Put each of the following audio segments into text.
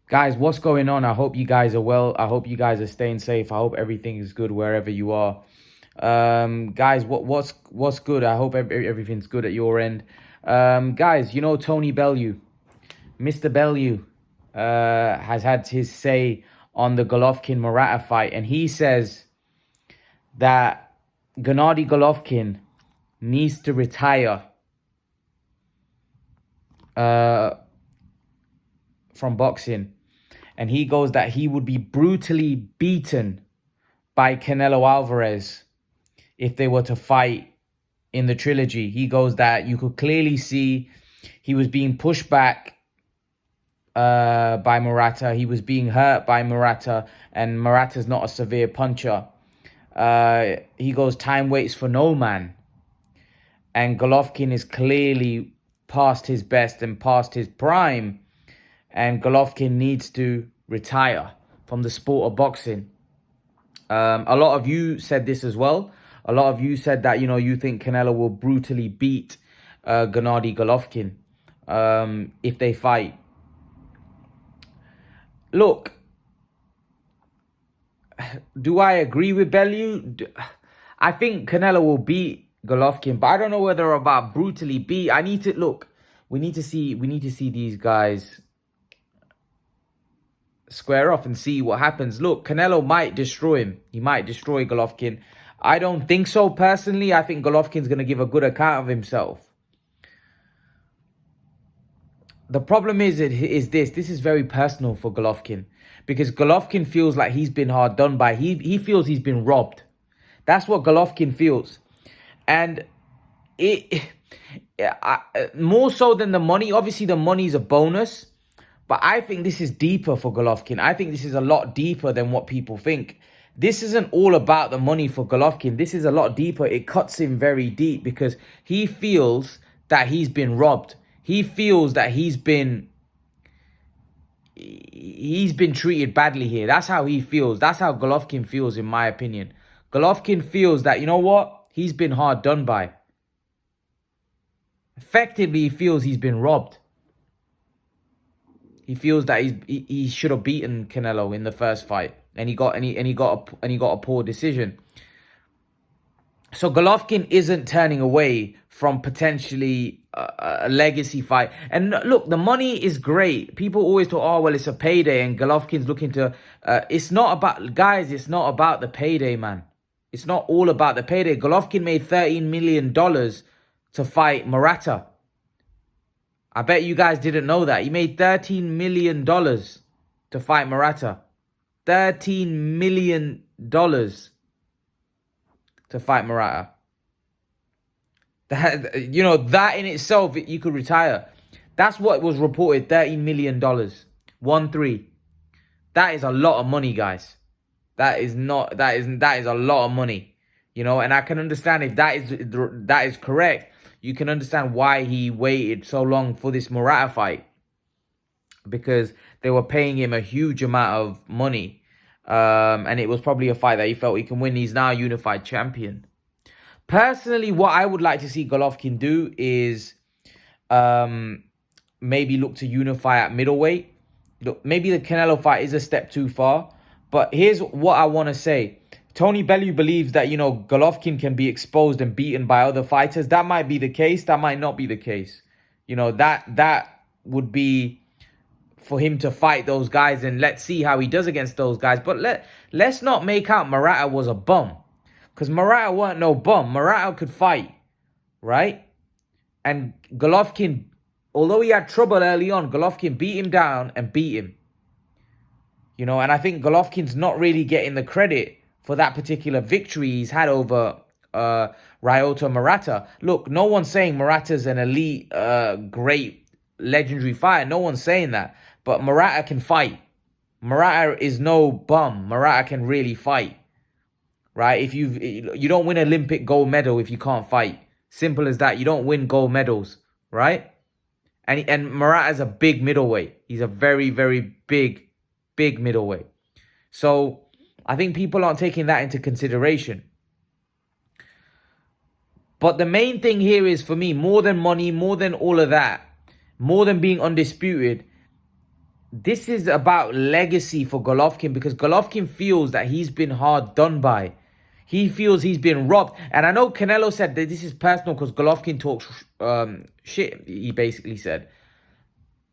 Guys, what's going on? I hope you guys are well. I hope you guys are staying safe. I hope everything is good wherever you are. Guys, what's good? I hope everything's good at your end. Guys, you know Tony Bellew, Mr. Bellew, has had his say on the Golovkin Murata fight, and he says that Gennady Golovkin needs to retire uh, from boxing. And he goes that he would be brutally beaten by Canelo Alvarez if they were to fight in the trilogy. He goes that you could clearly see he was being pushed back by Murata. He was being hurt by Murata, and Murata's not a severe puncher. He goes, time waits for no man. And Golovkin is clearly past his best and past his prime. And Golovkin needs to retire from the sport of boxing. A lot of you said this as well. A lot of you said that, you think Canelo will brutally beat Gennady Golovkin if they fight. Look, do I agree with Bellew? I think Canelo will beat Golovkin, but I don't know whether about brutally beat. We need to see these guys square off and see what happens. Look, Canelo might destroy him. He might destroy Golovkin. I don't think so personally. I think Golovkin's going to give a good account of himself. The problem is this is very personal for Golovkin, because Golovkin feels like he's been hard done by. He feels he's been robbed. That's what Golovkin feels. And more so than the money, obviously the money is a bonus, but I think this is deeper for Golovkin. I think this is a lot deeper than what people think. This isn't all about the money for Golovkin. This is a lot deeper. It cuts him very deep because he feels that he's been robbed. He feels that he's been treated badly here. That's how he feels. That's how Golovkin feels, in my opinion. Golovkin feels that, you know what? He's been hard done by. Effectively, he feels he's been robbed. He feels that he should have beaten Canelo in the first fight, and he got a poor decision. So Golovkin isn't turning away from potentially a legacy fight. And look, the money is great. People always talk, oh well, it's a payday, and Golovkin's looking to. It's not about, guys. It's not about the payday, man. It's not all about the payday. Golovkin made $13 million to fight Murata. I bet you guys didn't know that. He made $13 million to fight Murata. $13 million to fight Murata. That in itself, you could retire. That's what was reported, $13 million. 1-3. That is a lot of money, guys. That is a lot of money. And I can understand if that is correct. You can understand why he waited so long for this Murata fight, because they were paying him a huge amount of money. And it was probably a fight that he felt he can win. He's now a unified champion. Personally, what I would like to see Golovkin do is maybe look to unify at middleweight. Look, maybe the Canelo fight is a step too far. But here's what I want to say. Tony Bellew believes that, Golovkin can be exposed and beaten by other fighters. That might be the case. That might not be the case. That would be for him to fight those guys, and let's see how he does against those guys. But let's not make out Murata was a bum, because Murata weren't no bum. Murata could fight, right? And Golovkin, although he had trouble early on, Golovkin beat him down and beat him. And I think Golovkin's not really getting the credit for that particular victory he's had over Ryota Murata. Look, no one's saying Murata's an elite, great, legendary fighter. No one's saying that. But Murata can fight. Murata is no bum. Murata can really fight. Right? If you don't win Olympic gold medal if you can't fight. Simple as that. You don't win gold medals. Right? And Murata's a big middleweight. He's a very, very big middleweight. So I think people aren't taking that into consideration. But the main thing here is, for me, more than money, more than all of that, more than being undisputed, this is about legacy for Golovkin, because Golovkin feels that he's been hard done by. He feels he's been robbed. And I know Canelo said that this is personal because Golovkin talks shit, he basically said.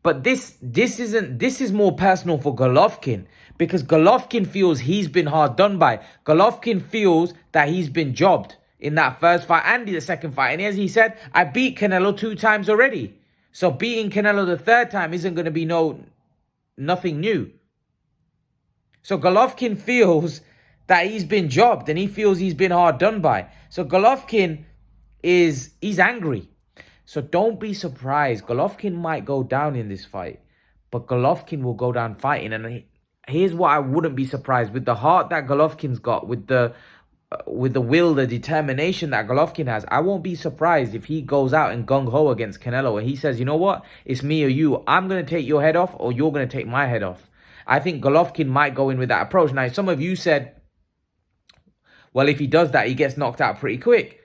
But this is more personal for Golovkin, because Golovkin feels he's been hard done by. Golovkin feels that he's been jobbed in that first fight and the second fight. And as he said, I beat Canelo 2 times already. So beating Canelo the third time isn't going to be nothing new. So Golovkin feels that he's been jobbed and he feels he's been hard done by. So Golovkin he's angry. So don't be surprised. Golovkin might go down in this fight, but Golovkin will go down fighting. And here's what I wouldn't be surprised with: the heart that Golovkin's got, with the will, the determination that Golovkin has. I won't be surprised if he goes out and gung-ho against Canelo and he says, you know what, it's me or you. I'm going to take your head off or you're going to take my head off. I think Golovkin might go in with that approach. Now, some of you said, well, if he does that, he gets knocked out pretty quick.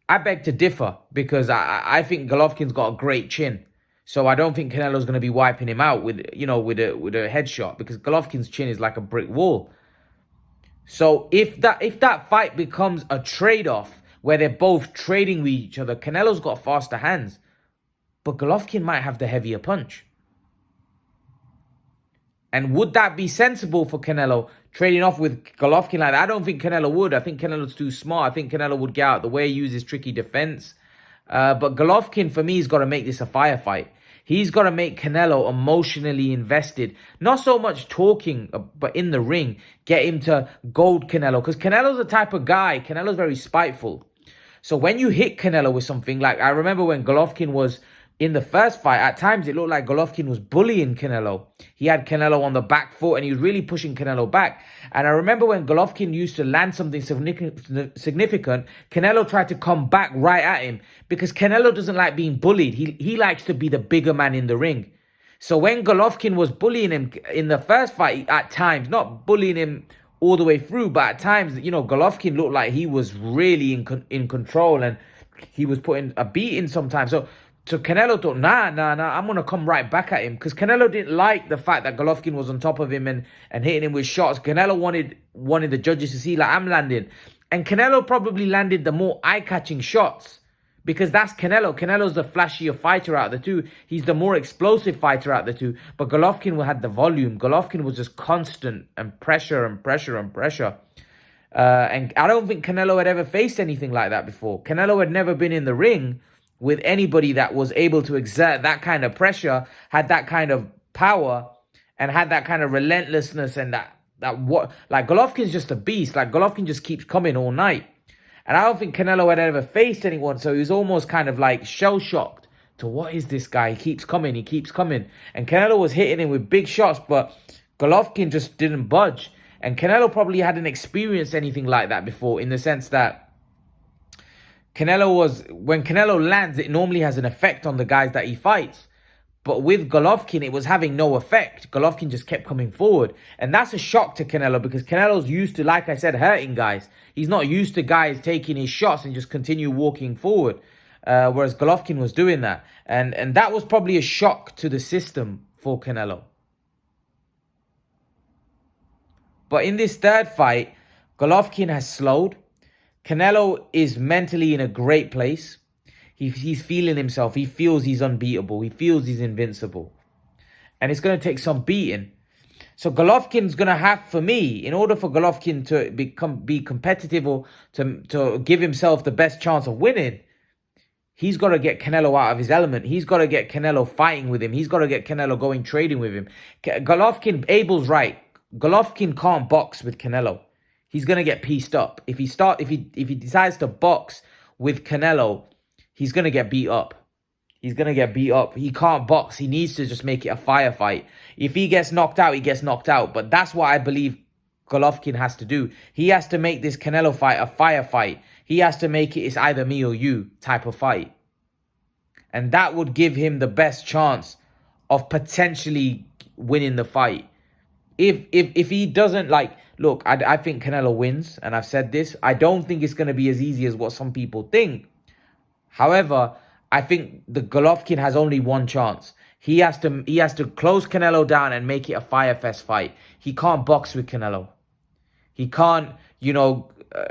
I beg to differ, because I think Golovkin's got a great chin. So I don't think Canelo's going to be wiping him out with a headshot, because Golovkin's chin is like a brick wall. So if that fight becomes a trade-off where they're both trading with each other, Canelo's got faster hands, but Golovkin might have the heavier punch. And would that be sensible for Canelo, trading off with Golovkin like that? I don't think Canelo would. I think Canelo's too smart. I think Canelo would get out of the way, use his tricky defense. But Golovkin, for me, has got to make this a firefight. He's got to make Canelo emotionally invested. Not so much talking, but in the ring. Get him to goad Canelo. Because Canelo's the type of guy, Canelo's very spiteful. So when you hit Canelo with something, like I remember when Golovkin was in the first fight, at times it looked like Golovkin was bullying Canelo. He had Canelo on the back foot and he was really pushing Canelo back. And I remember when Golovkin used to land something significant, Canelo tried to come back right at him, because Canelo doesn't like being bullied. He likes to be the bigger man in the ring. So when Golovkin was bullying him in the first fight, at times, not bullying him all the way through, but at times, Golovkin looked like he was really in control and he was putting a beating sometimes. So Canelo thought, nah, I'm going to come right back at him. Because Canelo didn't like the fact that Golovkin was on top of him and hitting him with shots. Canelo wanted the judges to see, like, I'm landing. And Canelo probably landed the more eye-catching shots, because that's Canelo. Canelo's the flashier fighter out of the two. He's the more explosive fighter out of the two. But Golovkin had the volume. Golovkin was just constant and pressure and pressure and pressure. And I don't think Canelo had ever faced anything like that before. Canelo had never been in the ring with anybody that was able to exert that kind of pressure, had that kind of power, and had that kind of relentlessness, and like Golovkin's just a beast. Like Golovkin just keeps coming all night. And I don't think Canelo had ever faced anyone, so he was almost kind of like shell-shocked to, what is this guy? He keeps coming. And Canelo was hitting him with big shots, but Golovkin just didn't budge. And Canelo probably hadn't experienced anything like that before, in the sense that when Canelo lands, it normally has an effect on the guys that he fights. But with Golovkin, it was having no effect. Golovkin just kept coming forward. And that's a shock to Canelo, because Canelo's used to, like I said, hurting guys. He's not used to guys taking his shots and just continue walking forward. Whereas Golovkin was doing that. And that was probably a shock to the system for Canelo. But in this third fight, Golovkin has slowed. Canelo is mentally in a great place. He's feeling himself. He feels he's unbeatable. He feels he's invincible. And it's going to take some beating. So Golovkin's going to have, for me, in order for Golovkin to be competitive or to give himself the best chance of winning, he's got to get Canelo out of his element. He's got to get Canelo fighting with him. He's got to get Canelo going trading with him. Abel's right. Golovkin can't box with Canelo. He's going to get pieced up. If he decides to box with Canelo, he's going to get beat up. He can't box. He needs to just make it a firefight. If he gets knocked out, he gets knocked out. But that's what I believe Golovkin has to do. He has to make this Canelo fight a firefight. He has to make it's either me or you type of fight. And that would give him the best chance of potentially winning the fight. If he doesn't, look, I think Canelo wins, and I've said this. I don't think it's going to be as easy as what some people think. However, I think the Golovkin has only one chance. He has to close Canelo down and make it a fire fest fight. He can't box with Canelo. He can't,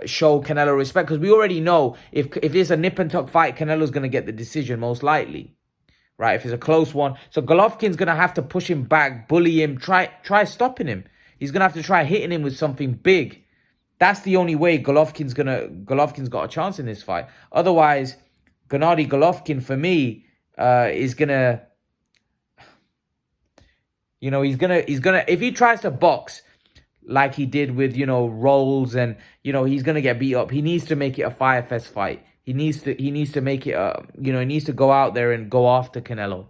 show Canelo respect, because we already know if it's a nip and tuck fight, Canelo's going to get the decision most likely, right? If it's a close one. So Golovkin's going to have to push him back, bully him, try stopping him. He's going to have to try hitting him with something big. That's the only way Golovkin's got a chance in this fight. Otherwise, Gennady Golovkin, for me, is going to, he's gonna, if he tries to box like he did with, Rolls, and, he's going to get beat up. He needs to make it a fire fest fight. He needs to make it, he needs to go out there and go after Canelo.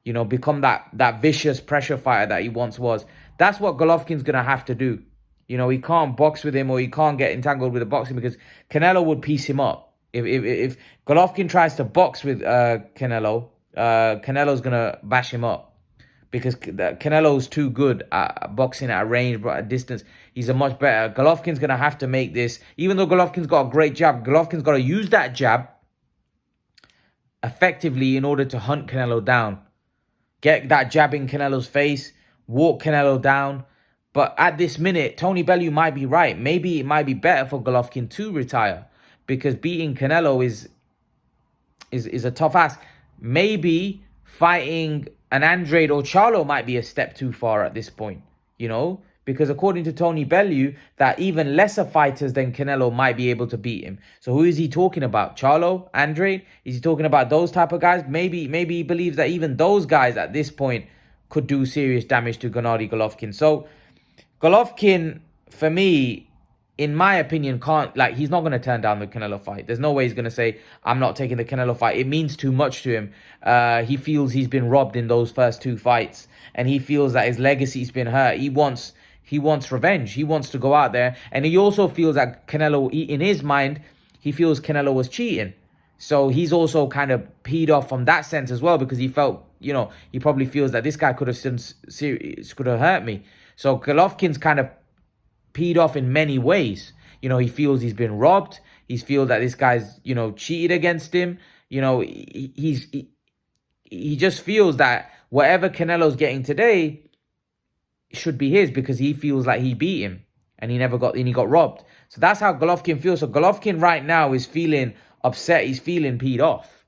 Become that vicious pressure fighter that he once was. That's what Golovkin's going to have to do. He can't box with him, or he can't get entangled with the boxing, because Canelo would piece him up. If Golovkin tries to box with Canelo, Canelo's going to bash him up. Because Canelo's too good at boxing at a range, but at a distance, he's a much better. Golovkin's going to have to make this, even though Golovkin's got a great jab, Golovkin's got to use that jab effectively in order to hunt Canelo down. Get that jab in Canelo's face, walk Canelo down. But at this minute, Tony Bellew might be right. Maybe it might be better for Golovkin to retire, because beating Canelo is a tough ask. Maybe fighting an Andrade or Charlo might be a step too far at this point, because according to Tony Bellew, that even lesser fighters than Canelo might be able to beat him. So who is he talking about? Charlo? Andrade? Is he talking about those type of guys? Maybe he believes that even those guys at this point could do serious damage to Gennady Golovkin. So Golovkin, for me, in my opinion, he's not going to turn down the Canelo fight. There's no way he's going to say, I'm not taking the Canelo fight. It means too much to him. He feels he's been robbed in those first two fights, and he feels that his legacy's been hurt. He wants revenge. He wants to go out there, and he also feels that Canelo, in his mind, he feels Canelo was cheating. So he's also kind of peed off from that sense as well, because he felt, he probably feels that this guy could have hurt me. So Golovkin's kind of peed off in many ways. He feels he's been robbed. He feels that this guy's, cheated against him. He just feels that whatever Canelo's getting today should be his, because he feels like he beat him and he got robbed. So that's how Golovkin feels. So Golovkin right now is feeling upset. He's feeling peed off.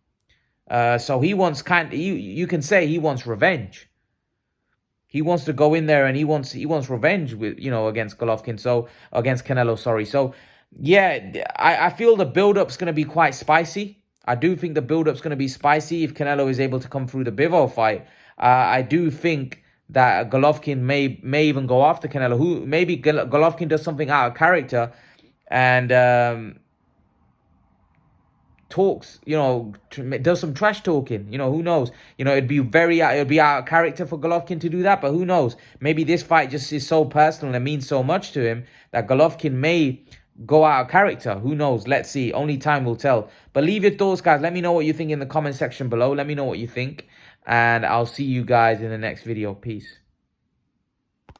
So he wants you can say he wants revenge. He wants to go in there and he wants revenge with, against Golovkin. So against Canelo, sorry. So yeah, I feel the build-up's going to be quite spicy. I do think the build-up's going to be spicy if Canelo is able to come through the Bivol fight. I do think that Golovkin may even go after Canelo. Maybe Golovkin does something out of character and talks, does some trash talking. Who knows? It'd be out of character for Golovkin to do that, but who knows? Maybe this fight just is so personal and means so much to him that Golovkin may go out of character. Who knows? Let's see. Only time will tell. But leave your thoughts, guys. Let me know what you think in the comment section below. Let me know what you think, and I'll see you guys in the next video. Peace.